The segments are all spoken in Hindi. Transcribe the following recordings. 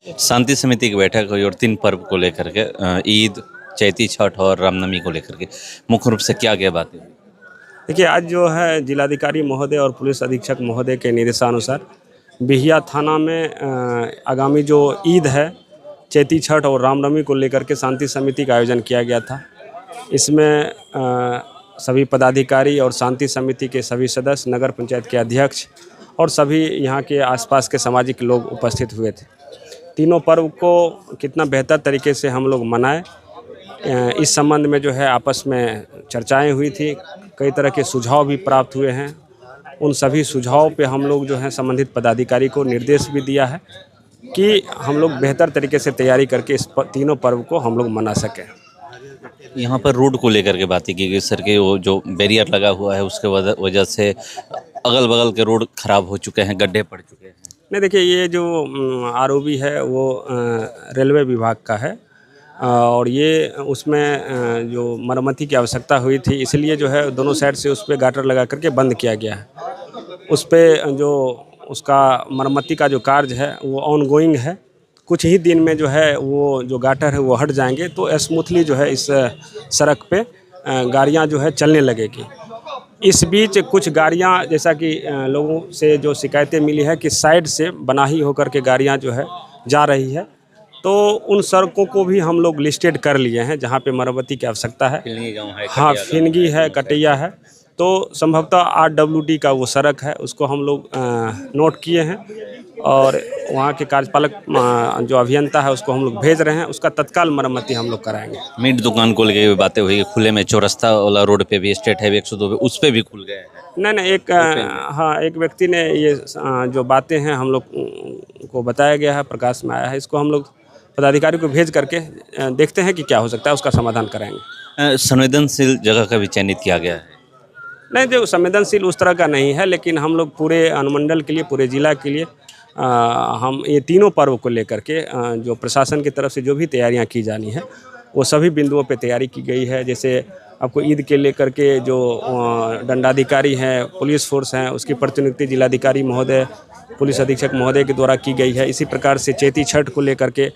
शांति समिति की बैठक हुई और 3 पर्व को लेकर के ईद, चैती छठ और रामनवमी को लेकर के मुख्य रूप से क्या क्या बातें हुई? देखिए, आज जो है जिलाधिकारी महोदय और पुलिस अधीक्षक महोदय के निर्देशानुसार बिहिया थाना में आगामी जो ईद है, चैती छठ और रामनवमी को लेकर के शांति समिति का आयोजन किया गया था। इसमें सभी पदाधिकारी और शांति समिति के सभी सदस्य, नगर पंचायत के अध्यक्ष और सभी यहाँ के आसपास के सामाजिक लोग उपस्थित हुए थे। तीनों पर्व को कितना बेहतर तरीके से हम लोग मनाएं, इस संबंध में जो है आपस में चर्चाएं हुई थी। कई तरह के सुझाव भी प्राप्त हुए हैं। उन सभी सुझावों पे हम लोग जो है संबंधित पदाधिकारी को निर्देश भी दिया है कि हम लोग बेहतर तरीके से तैयारी करके इस तीनों पर्व को हम लोग मना सकें। यहाँ पर रोड को लेकर के बातें की गई सर के वो जो बैरियर लगा हुआ है उसके वजह से अगल बगल के रोड खराब हो चुके हैं, गड्ढे पड़ चुके हैं। नहीं, देखिए, ये जो आरओबी है वो रेलवे विभाग का है और ये उसमें जो मरम्मती की आवश्यकता हुई थी, इसलिए जो है दोनों साइड से उस पर गाटर लगा करके बंद किया गया है। उस पर जो उसका मरम्मती का जो कार्य है वो ऑनगोइंग है। कुछ ही दिन में जो है वो जो गाटर है वो हट जाएंगे तो स्मूथली जो है इस सड़क पे गाड़ियाँ जो है चलने लगेगी। इस बीच कुछ गाड़ियाँ, जैसा कि लोगों से जो शिकायतें मिली है कि साइड से बनाही होकर के गाड़ियाँ जो है जा रही है, तो उन सड़कों को भी हम लोग लिस्टेड कर लिए हैं जहाँ पे मरम्मती की आवश्यकता है। हाँ, फिनगी है, कटैया है, तो संभवतः RWD का वो सड़क है, उसको हम लोग नोट किए हैं और वहाँ के कार्यपालक जो अभियंता है उसको हम लोग भेज रहे हैं। उसका तत्काल मरम्मती हम लोग कराएंगे। मीट दुकान को लेकर बातें हुई, खुले में चौरस्ता वाला रोड पे भी, स्टेट हाईवे 102 पे उस पे भी खुल गए हैं। नहीं, एक व्यक्ति ने ये जो बातें हैं हम लोग को बताया गया है, प्रकाश में आया है। इसको हम लोग पदाधिकारी को भेज करके देखते हैं कि क्या हो सकता है, उसका समाधान कराएंगे। संवेदनशील जगह का भी चयनित किया गया है। नहीं, जो संवेदनशील उस तरह का नहीं है, लेकिन हम लोग पूरे अनुमंडल के लिए, पूरे ज़िला के लिए हम ये तीनों पर्व को लेकर के जो प्रशासन की तरफ से जो भी तैयारियां की जानी है वो सभी बिंदुओं पे तैयारी की गई है। जैसे आपको ईद के लेकर के जो दंडाधिकारी हैं, पुलिस फोर्स हैं, उसकी प्रतिनियुक्ति जिलाधिकारी महोदय, पुलिस अधीक्षक महोदय के द्वारा की गई है। इसी प्रकार से चैती छठ को लेकर के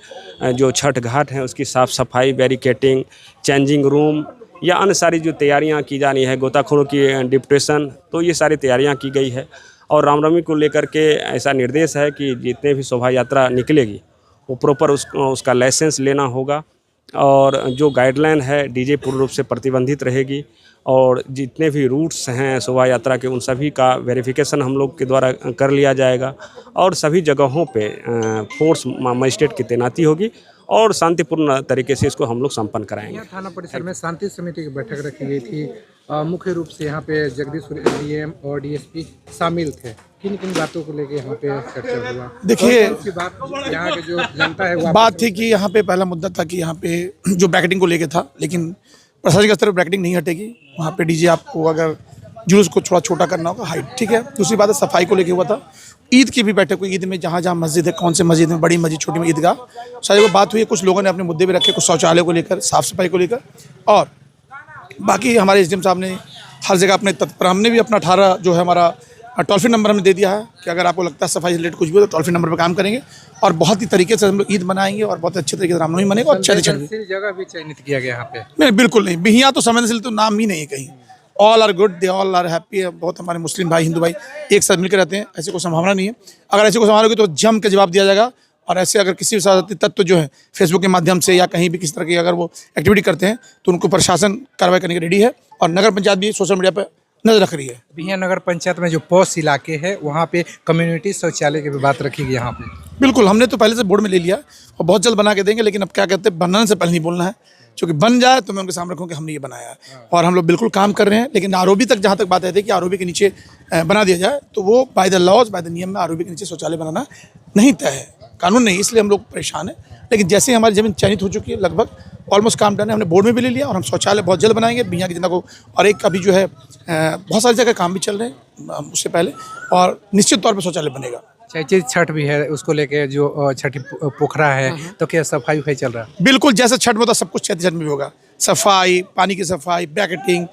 जो छठ घाट है उसकी साफ़ सफाई, बैरिकेटिंग, चेंजिंग रूम या अन्य सारी जो तैयारियां की जानी है, गोताखोरों की डिप्टेशन, तो ये सारी तैयारियां की गई है। और रामनवमी को लेकर के ऐसा निर्देश है कि जितने भी शोभा यात्रा निकलेगी वो प्रॉपर उसका लाइसेंस लेना होगा और जो गाइडलाइन है डीजे पूर्ण रूप से प्रतिबंधित रहेगी और जितने भी रूट्स हैं शोभा यात्रा के उन सभी का वेरिफिकेशन हम लोग के द्वारा कर लिया जाएगा और सभी जगहों पे फोर्स मजिस्ट्रेट की तैनाती होगी और शांतिपूर्ण तरीके से इसको हम लोग संपन्न कराएंगे। थाना परिसर में शांति समिति की बैठक रखी गई थी। मुख्य रूप से यहाँ पे जगदीशपुर डीएम और डीएसपी शामिल थे। किन किन बातों को लेके यहाँ पे चर्चा हुआ? देखिए, बात यहाँ के जो जनता है बात थी कि यहाँ पे पहला मुद्दा था कि यहाँ पे जो ब्रैकेटिंग को लेके था, लेकिन प्रशासनिक स्तर पर ब्रैकेटिंग नहीं हटेगी। वहाँ पे डीजे आपको अगर जुलूस को थोड़ा छोटा करना होगा, हाइट, ठीक है। दूसरी बात है सफाई को लेके हुआ था। ईद की भी बैठक हुई, ईद में जहाँ जहाँ मस्जिद है, कौन से मस्जिद में, बड़ी मस्जिद, छोटी मस्जिद, ईदगाह, सारी को बात हुई है। कुछ लोगों ने अपने मुद्दे भी रखे, कुछ शौचालय को लेकर, साफ़ सफाई को लेकर, और बाकी हमारे एसडीएम साहब ने हर जगह अपने तत्पर, हमने भी अपना 18 जो है हमारा टोल फ्री नंबर हमने दे दिया है कि अगर आपको लगता है सफाई से रिलेटेड कुछ भी हो तो टोल फ्री नंबर पर काम करेंगे और बहुत ही तरीके से हम लोग ईद मनाएंगे और बहुत अच्छे तरीके से रामनवमी मनेगा और अच्छे जगह भी चयनित किया गया यहाँ पे। नहीं, बिल्कुल नहीं, बिहिया तो संवेदनशील तो नाम ही नहीं है कहीं। All are good, they all are happy है। बहुत हमारे मुस्लिम भाई, हिंदू भाई एक साथ मिलकर रहते हैं, ऐसे कोई संभावना नहीं है। अगर ऐसे कोई संभावना होगी तो जम के जवाब दिया जाएगा और ऐसे अगर किसी भी साथी तत्व जो है फेसबुक के माध्यम से या कहीं भी किसी तरह की अगर वो एक्टिविटी करते हैं तो उनको प्रशासन कार्रवाई करने के रेडी है और नगर पंचायत भी सोशल मीडिया पर नजर रख रही है। बिहिया नगर पंचायत में जो पॉश इलाके है वहाँ पे कम्युनिटी शौचालय की भी बात रखी गई यहाँ पे। बिल्कुल, हमने तो पहले से बोर्ड में ले लिया और बहुत जल्द बना के देंगे, लेकिन अब क्या कहते हैं, बनाने से पहले नहीं बोलना है, क्योंकि बन जाए तो मैं उनके सामने रखूँ कि हमने ये बनाया है और हम लोग बिल्कुल काम कर रहे हैं। लेकिन आरओबी तक जहाँ तक बात है कि आरओबी के नीचे बना दिया जाए तो वो by the laws, by the नियम में आरओबी के नीचे शौचालय बनाना नहीं तय है, कानून नहीं, इसलिए हम लोग परेशान हैं। लेकिन जैसे हमारी ज़मीन चयनित हो चुकी है, लगभग ऑलमोस्ट काम डन है, हमने बोर्ड में भी ले लिया और हम शौचालय बहुत जल्द बनाएंगे बिहिया की जनता को। और एक अभी जो है बहुत सारी जगह काम भी चल रहे हैं उससे पहले और निश्चित तौर पर शौचालय बनेगा। चैती छठ भी है, उसको लेके जो छठी पोखरा है तो क्या सफाई वफाई चल रहा है? बिल्कुल, जैसे छठ में होता सब कुछ चैती छठ में भी होगा। सफाई, पानी की सफाई, ब्रैकेटिंग,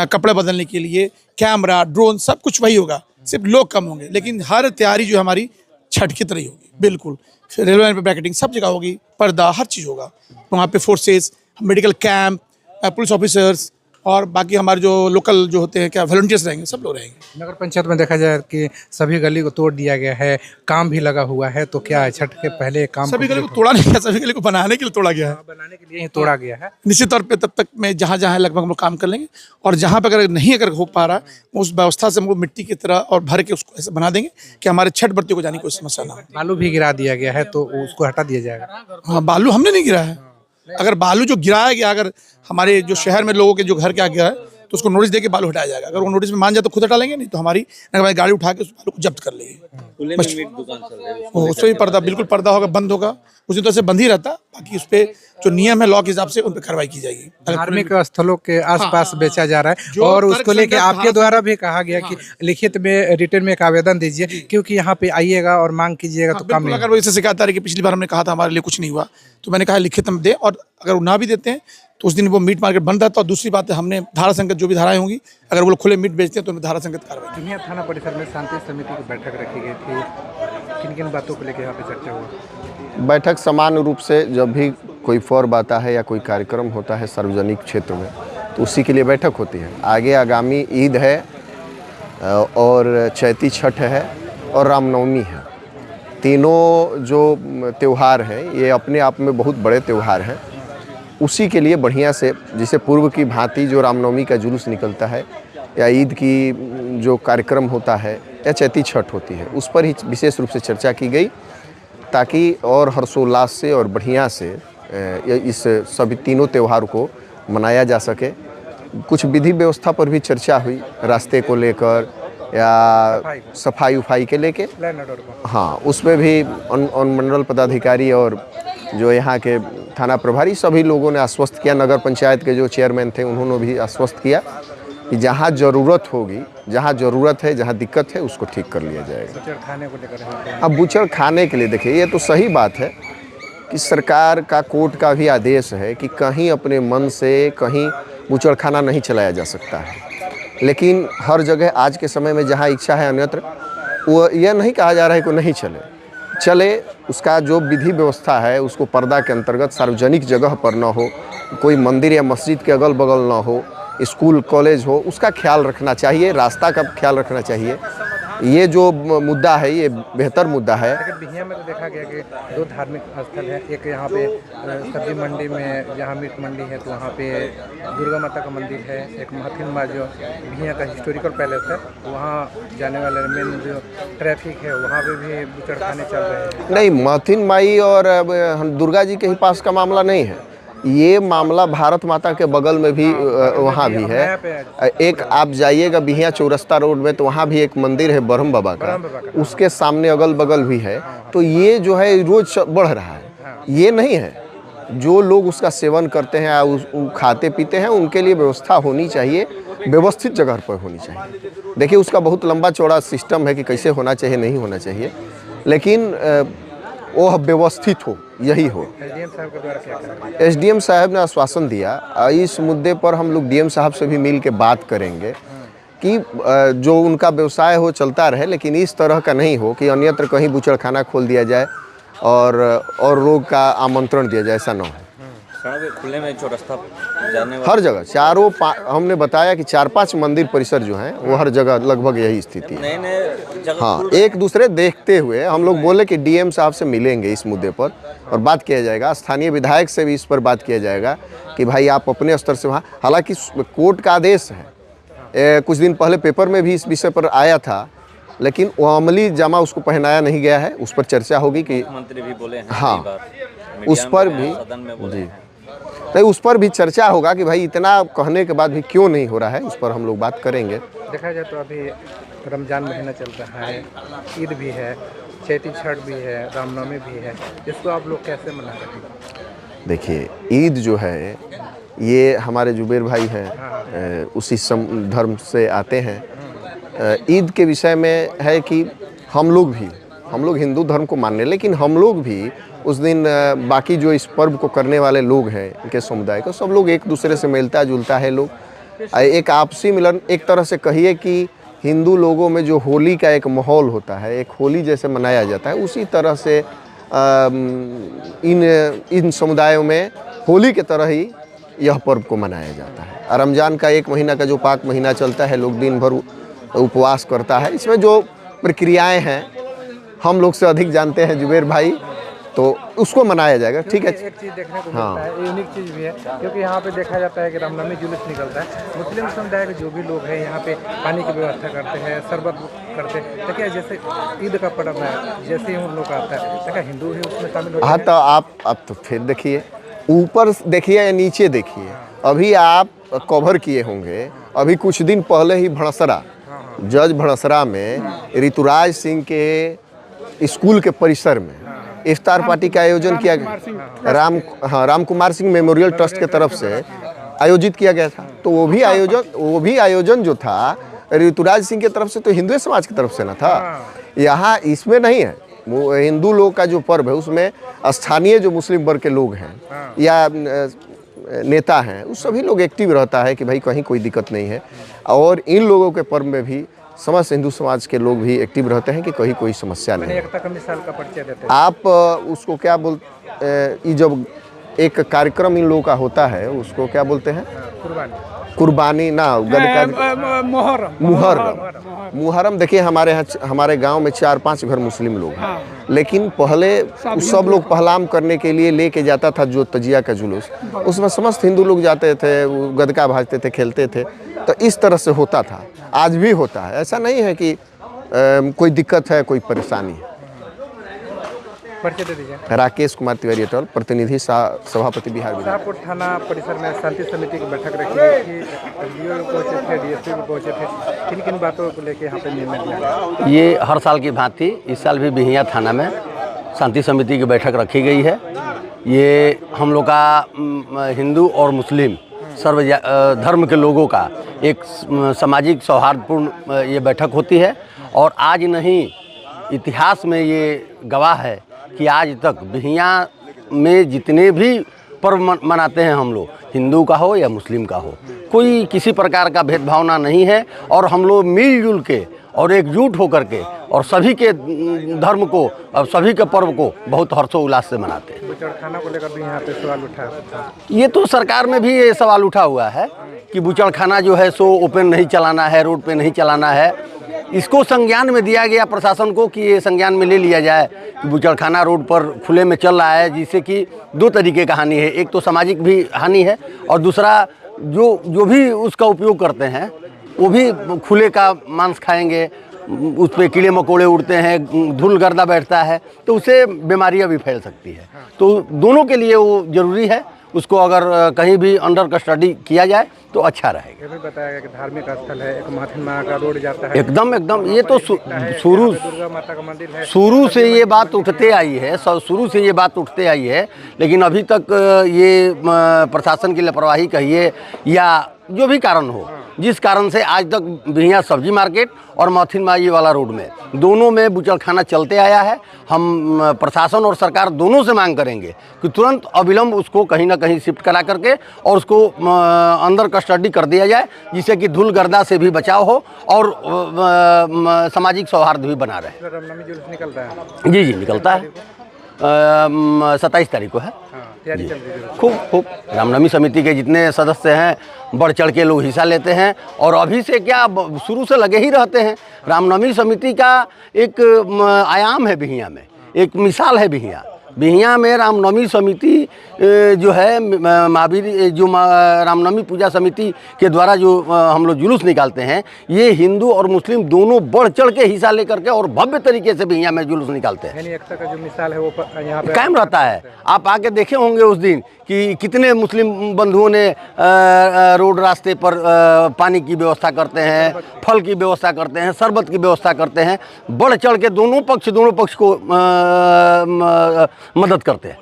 कपड़े बदलने के लिए कैमरा, ड्रोन, सब कुछ वही होगा, सिर्फ लोग कम होंगे, लेकिन हर तैयारी जो हमारी छठ की तरह ही होगी। बिल्कुल। फिर रेलवे लाइन पे ब्रैकेटिंग सब जगह होगी, पर्दा हर चीज़ होगा वहाँ पे। Forces, medical camp, police officers और बाकी हमारे जो लोकल जो होते हैं क्या वॉलंटियर्स रहेंगे, सब लोग रहेंगे। नगर पंचायत में देखा जाए कि सभी गली को तोड़ दिया गया है, काम भी लगा हुआ है, तो क्या है छठ के पहले काम सभी गली को तोड़ा नहीं गया, सभी गली को बनाने के लिए तोड़ा गया है। बनाने के लिए ही तोड़ा गया है। निश्चित तौर पे तब तक मैं जहाँ जहाँ लगभग हम लोग काम कर लेंगे, और जहाँ पे अगर हो पा रहा उस व्यवस्था से हम लोग मिट्टी की तरह और भर के उसको ऐसे बना देंगे कि हमारे छठ बर्तियों को जाने की कोई समस्या ना हो। बालू भी गिरा दिया गया है, तो उसको हटा दिया जाएगा। हाँ, बालू हमने नहीं गिरा है। अगर बालू जो गिराया गया, अगर हमारे जो शहर में लोगों के जो घर के आगे है, तो उसको नोटिस देके बालू हटाया जाएगा। अगर वो नोटिस में मान जाए तो खुद हटा लेंगे, नहीं तो हमारी गाड़ी उठा के उस बालू को जब्त कर लेगी। उससे भी पर्दा, बिल्कुल पर्दा होगा, बंद होगा, उसी तरह से बंद ही रहता। बाकी उस पर जो नियम है लॉ के हिसाब से उन पर कार्रवाई की जाएगी। धार्मिक स्थलों के आसपास बेचा जा रहा है, और उसको लेके आपके द्वारा भी कहा गया कि लिखित में, रिटर्न में एक आवेदन दीजिए, क्योंकि यहाँ पे आइएगा और मांग कीजिएगा तो काम नहीं। अगर वो इससे शिकायत आ रही कि पिछली बार हमने कहा था हमारे लिए कुछ नहीं हुआ, तो मैंने कहा लिखित हम दे, और अगर वो ना भी देते हैं तो उस दिन वो मीट मार्केट बंद रहता। और दूसरी बात है, हमने धारा संगत जो भी धाराएं होंगी, अगर वो लोग खुले मीट बेचते हैं तो उन्हें धारा संगत कार्रवाई। दुनिया थाना परिसर में शांति समिति की बैठक रखी गई थी, किन किन बातों को लेकर यहाँ पे चर्चा हुआ? बैठक सामान्य रूप से जब भी कोई पर्व आता है या कोई कार्यक्रम होता है सार्वजनिक क्षेत्र में, तो उसी के लिए बैठक होती है। आगे आगामी ईद है और चैती छठ है और रामनवमी है। तीनों जो त्यौहार हैं ये अपने आप में बहुत बड़े त्यौहार हैं। उसी के लिए बढ़िया से, जिसे पूर्व की भांति जो रामनवमी का जुलूस निकलता है, या ईद की जो कार्यक्रम होता है, या चैती छठ होती है, उस पर ही विशेष रूप से चर्चा की गई, ताकि और हर्षोल्लास से और बढ़िया से इस सभी तीनों त्यौहार को मनाया जा सके। कुछ विधि व्यवस्था पर भी चर्चा हुई, रास्ते को लेकर या सफाई उफाई के लेके। हाँ, उसमें भी अनुमंडल पदाधिकारी और जो यहाँ के थाना प्रभारी सभी लोगों ने आश्वस्त किया। नगर पंचायत के जो चेयरमैन थे उन्होंने भी आश्वस्त किया कि जहाँ ज़रूरत होगी, जहाँ ज़रूरत है, जहाँ दिक्कत है, उसको ठीक कर लिया जाएगा। बूचड़ खाने को लेकर, अब बूचड़ खाने के लिए देखिए, ये तो सही बात है कि सरकार का, कोर्ट का भी आदेश है कि कहीं अपने मन से कहीं बूचड़ खाना नहीं चलाया जा सकता है। लेकिन हर जगह आज के समय में जहाँ इच्छा है अन्यत्र, वो यह नहीं कहा जा रहा है कि नहीं चले। उसका जो विधि व्यवस्था है उसको पर्दा के अंतर्गत सार्वजनिक जगह पर न हो, कोई मंदिर या मस्जिद के अगल बगल न हो, स्कूल कॉलेज हो, उसका ख्याल रखना चाहिए, रास्ता का ख्याल रखना चाहिए। ये जो मुद्दा है ये बेहतर मुद्दा है। लेकिन बिहिया में तो देखा गया कि दो धार्मिक स्थल है, एक यहाँ पे सब्जी मंडी में जहाँ मीट मंडी है तो वहाँ पे दुर्गा माता का मंदिर है, एक महथिन माँ जो बिहिया का हिस्टोरिकल पैलेस है, वहाँ जाने वाले मेन जो ट्रैफिक है वहाँ पे भी बूचड़ खाने चल रहे हैं। नहीं, महथिन माई और दुर्गा जी के ही पास का मामला नहीं है, ये मामला भारत माता के बगल में भी वहाँ भी है। एक आप जाइएगा बिहिया चौरस्ता रोड में तो वहाँ भी एक मंदिर है ब्रह्म बाबा का, उसके सामने अगल बगल भी है। तो ये जो है रोज बढ़ रहा है, ये नहीं है। जो लोग उसका सेवन करते हैं, खाते पीते हैं, उनके लिए व्यवस्था होनी चाहिए, व्यवस्थित जगह पर होनी चाहिए। देखिए, उसका बहुत लंबा चौड़ा सिस्टम है कि कैसे होना चाहिए, नहीं होना चाहिए, लेकिन वो व्यवस्थित हो, यही हो। एसडीएम साहब के द्वारा क्या करें? एसडीएम साहब ने आश्वासन दिया, इस मुद्दे पर हम लोग डीएम साहब से भी मिल के बात करेंगे कि जो उनका व्यवसाय हो चलता रहे, लेकिन इस तरह का नहीं हो कि अन्यत्र कहीं बूचड़खाना खोल दिया जाए और लोग का आमंत्रण दिया जाए, ऐसा ना हो। खुले में चौरस्ता जाने हर जगह हमने बताया कि 4-5 मंदिर परिसर जो हैं वो हर जगह लगभग यही स्थिति है। नए हाँ, एक दूसरे देखते हुए हम लोग बोले कि डीएम साहब से मिलेंगे इस मुद्दे पर और बात किया जाएगा। स्थानीय विधायक से भी इस पर बात किया जाएगा कि भाई आप अपने स्तर से वहाँ, हालांकि कोर्ट का आदेश है, कुछ दिन पहले पेपर में भी इस विषय पर आया था, लेकिन वो अमली जामा उसको पहनाया नहीं गया है। उस पर चर्चा होगी कि मंत्री भी बोले हैं, हाँ, उस पर भी जी, तो उस पर भी चर्चा होगा कि भाई इतना कहने के बाद भी क्यों नहीं हो रहा है, उस पर हम लोग बात करेंगे। देखा जाए तो अभी रमजान महीना चल रहा है, ईद भी है, चैती छठ भी है, रामनवमी भी है, इसको आप लोग कैसे मना रहे हैं? देखिए, ईद जो है ये हमारे जुबेर भाई हैं, उसी धर्म से आते हैं। ईद के विषय में है कि हम लोग हिंदू धर्म को मानने, लेकिन हम लोग भी उस दिन बाकी जो इस पर्व को करने वाले लोग हैं, इनके समुदाय को, सब लोग एक दूसरे से मिलता जुलता है। लोग एक आपसी मिलन, एक तरह से कहिए कि हिंदू लोगों में जो होली का एक माहौल होता है, एक होली जैसे मनाया जाता है, उसी तरह से इन समुदायों में होली के तरह ही यह पर्व को मनाया जाता है। रमज़ान का 1 महीना का जो पाक महीना चलता है, लोग दिन भर उपवास करता है। इसमें जो प्रक्रियाएं हैं हम लोग से अधिक जानते हैं जुबेर भाई, तो उसको मनाया जाएगा। ठीक है। एक चीज़ देखने को मिलता है, यूनिक चीज़ भी है, क्योंकि यहाँ पे देखा जाता है कि रामनवमी जुलूस निकलता है। मुस्लिम समुदाय के जो भी लोग हैं यहाँ पे पानी की व्यवस्था करते हैं, शरबत करते हैं। तो क्या जैसे ईद का पर्व है, जैसे ही उन लोग आता है, तो क्या हिंदू ही उसमें शामिल हो? हाँ, तो आप तो फिर देखिए, ऊपर देखिए या नीचे देखिए। अभी आप कवर किए होंगे, अभी कुछ दिन पहले ही भड़सरा, जज भड़सरा में ऋतुराज सिंह के स्कूल के परिसर में इफ्तार पार्टी का आयोजन किया गया। राम कुमार सिंह मेमोरियल ट्रस्ट के तरफ से आयोजित किया गया था। तो वो भी आयोजन जो था ऋतुराज सिंह की तरफ से, तो हिंदू समाज की तरफ से ना था। यहाँ इसमें नहीं है, वो हिंदू लोग का जो पर्व है उसमें स्थानीय जो मुस्लिम वर्ग के लोग हैं या नेता हैं, उस सभी लोग एक्टिव रहता है कि भाई कहीं कोई दिक्कत नहीं है। और इन लोगों के पर्व में भी समस्त हिंदू समाज के लोग भी एक्टिव रहते हैं कि कहीं कोई समस्या नहीं है। एकता का मिसाल का परिचय देते हैं। आप उसको क्या ये जब एक कार्यक्रम इन लोगों का होता है उसको क्या बोलते हैं? कुर्बानी ना, मुहर्रम। देखिए हमारे गांव में 4-5 घर मुस्लिम लोग हैं, लेकिन पहले सब लोग पहलाम करने के लिए लेके जाता था जो तजिया का जुलूस, उसमें समस्त हिंदू लोग जाते थे, गदका भाजते थे, खेलते थे। तो इस तरह से होता था, आज भी होता है। ऐसा नहीं है कि कोई दिक्कत है, कोई परेशानी है। परिचय दे दीजिए। राकेश कुमार तिवारी अटल, प्रतिनिधि सभापति बिहार विधान। शाहपुर थाना परिसर में शांति समिति की बैठक रखी गई थी। एसडीओ भी पहुंचे थे, डीएसपी भी पहुंचे थे। किन किन बातों को लेकर यहाँ पे निर्णय लिया? ये हर साल की भांति इस साल भी बिहिया थाना में शांति समिति की बैठक रखी गई है। ये हम लोग का हिंदू और मुस्लिम सर्व धर्म के लोगों का एक सामाजिक सौहार्दपूर्ण ये बैठक होती है। और आज नहीं, इतिहास में ये गवाह है कि आज तक बिहिया में जितने भी पर्व मनाते हैं हम लोग, हिंदू का हो या मुस्लिम का हो, कोई किसी प्रकार का भेदभावना नहीं है। और हम लोग मिलजुल के और एकजुट होकर के और सभी के धर्म को और सभी के पर्व को बहुत हर्षोल्लास से मनाते हैं। बुचड़खाना को लेकर भी यहाँ पे सवाल उठा। ये तो सरकार में भी ये सवाल उठा हुआ है कि बुचड़खाना जो है सो ओपन नहीं चलाना है, रोड पे नहीं चलाना है। इसको संज्ञान में दिया गया प्रशासन को कि ये संज्ञान में ले लिया जाए कि बुचड़खाना रोड पर खुले में चल रहा है, जिससे कि 2 तरीके का हानि है। एक तो सामाजिक भी हानि है और दूसरा जो भी उसका उपयोग करते हैं वो भी खुले का मांस खाएंगे, उस पर कीड़े मकोड़े उड़ते हैं, धूल गर्दा बैठता है, तो उससे बीमारियां भी फैल सकती है। तो दोनों के लिए वो ज़रूरी है। उसको अगर कहीं भी अंडर कस्टडी किया जाए तो अच्छा रहेगा। ये भी बताया गया कि धार्मिक स्थल है, एक महाथिन माँ का रोड जाता है। एकदम ये तो शुरू दुर्गा माता का मंदिर है। शुरू से ये बात उठते आई है, शुरू से ये बात उठते आई है, लेकिन अभी तक ये प्रशासन की लापरवाही कहिए या जो भी कारण हो, जिस कारण से आज तक बिहिया सब्जी मार्केट और माथिन माई वाला रोड में दोनों में बुचड़खाना चलते आया है। हम प्रशासन और सरकार दोनों से मांग करेंगे कि तुरंत अविलंब उसको कहीं ना कहीं शिफ्ट करा करके और उसको अंदर कस्टडी कर दिया जाए, जिससे कि धूल गर्दा से भी बचाव हो और सामाजिक सौहार्द भी बना रहे। रामनवमी जुलूस निकलता है? जी निकलता है, 27 तारीख को है। तैयारी चल रही है खूब रामनवमी समिति के जितने सदस्य हैं बढ़ चढ़ के लोग हिस्सा लेते हैं और अभी से क्या शुरू से लगे ही रहते हैं। रामनवमी समिति का एक आयाम है बिहिया में, एक मिसाल है बिहिया में रामनवमी समिति जो है महावीर जो रामनवमी पूजा समिति के द्वारा जो हम लोग जुलूस निकालते हैं, ये हिंदू और मुस्लिम दोनों बढ़ चढ़ के हिस्सा लेकर के और भव्य तरीके से बिहिया में जुलूस निकालते हैं। यानी एकता का जो मिसाल है वो यहाँ पे कायम रहता है। आप आके देखे होंगे उस दिन कि कितने मुस्लिम बंधुओं ने रोड रास्ते पर पानी की व्यवस्था करते हैं, फल की व्यवस्था करते हैं, शरबत की व्यवस्था करते हैं, बढ़ चढ़ के दोनों पक्ष को मदद करते हैं।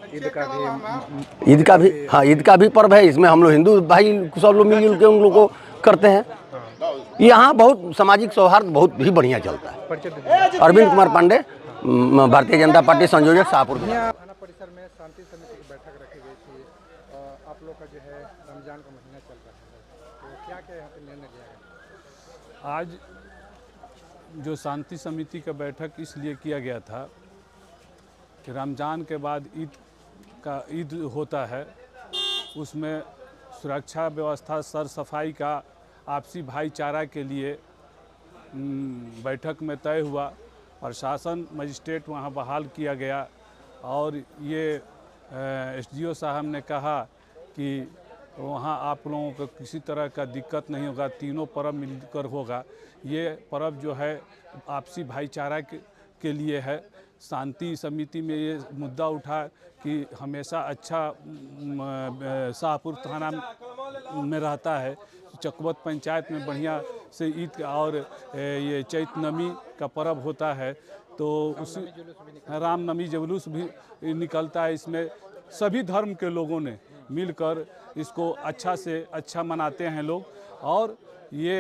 ईद का भी पर्व है, इसमें हम लोग हिंदू भाई सब लोग मिलजुल के उन लोग को करते हैं। यहाँ बहुत सामाजिक सौहार्द बहुत ही बढ़िया चलता है। अरविंद कुमार पांडे, भारतीय जनता पार्टी संयोजक, शाहपुर। थाना परिसर में शांति समिति की बैठक रखी गई थी। आप लोग का जो है रमजान का महीना चल रहा है, तो क्या यहाँ पे निर्णय लिया गया? आज जो शांति समिति का बैठक इसलिए किया गया था कि रमज़ान के बाद ईद होता है, उसमें सुरक्षा व्यवस्था सर सफाई का आपसी भाईचारा के लिए बैठक में तय हुआ। प्रशासन मजिस्ट्रेट वहाँ बहाल किया गया और ये एसडीओ साहब ने कहा कि वहाँ आप लोगों को किसी तरह का दिक्कत नहीं होगा, तीनों पर्व मिलकर होगा। ये पर्व जो है आपसी भाईचारा के लिए है। शांति समिति में ये मुद्दा उठा कि हमेशा अच्छा शाहपुर थाना में रहता है, चकवत पंचायत में बढ़िया से ईद और ये चैत नमी का पर्व होता है, तो उसी रामनवमी जुलूस भी निकलता है। इसमें सभी धर्म के लोगों ने मिलकर इसको अच्छा से अच्छा मनाते हैं लोग। और ये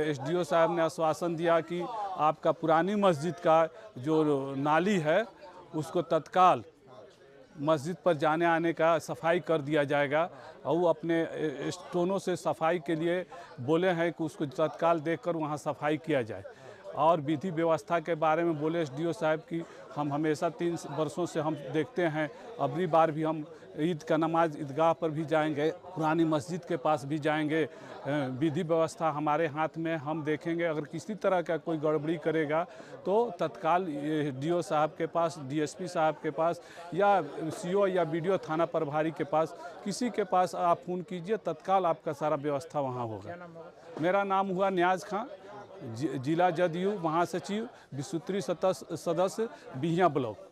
एसडीओ साहब ने आश्वासन दिया कि आपका पुरानी मस्जिद का जो नाली है उसको तत्काल मस्जिद पर जाने आने का सफाई कर दिया जाएगा। और वो अपने स्टोनों से सफाई के लिए बोले हैं कि उसको तत्काल देखकर वहाँ सफाई किया जाए। और विधि व्यवस्था के बारे में बोले एसडीओ साहब कि हम हमेशा 3 वर्षों से हम देखते हैं, अगली बार भी हम ईद का नमाज ईदगाह पर भी जाएंगे, पुरानी मस्जिद के पास भी जाएंगे। विधि व्यवस्था हमारे हाथ में, हम देखेंगे। अगर किसी तरह का कोई गड़बड़ी करेगा तो तत्काल डीओ साहब के पास, डीएसपी साहब के पास या सीओ या बीडीओ थाना प्रभारी के पास, किसी के पास आप फ़ोन कीजिए, तत्काल आपका सारा व्यवस्था वहाँ होगा। मेरा नाम हुआ न्याज खां, जिला जदयू महासचिव, विसूत्री सदस्य बिहियां ब्लॉक।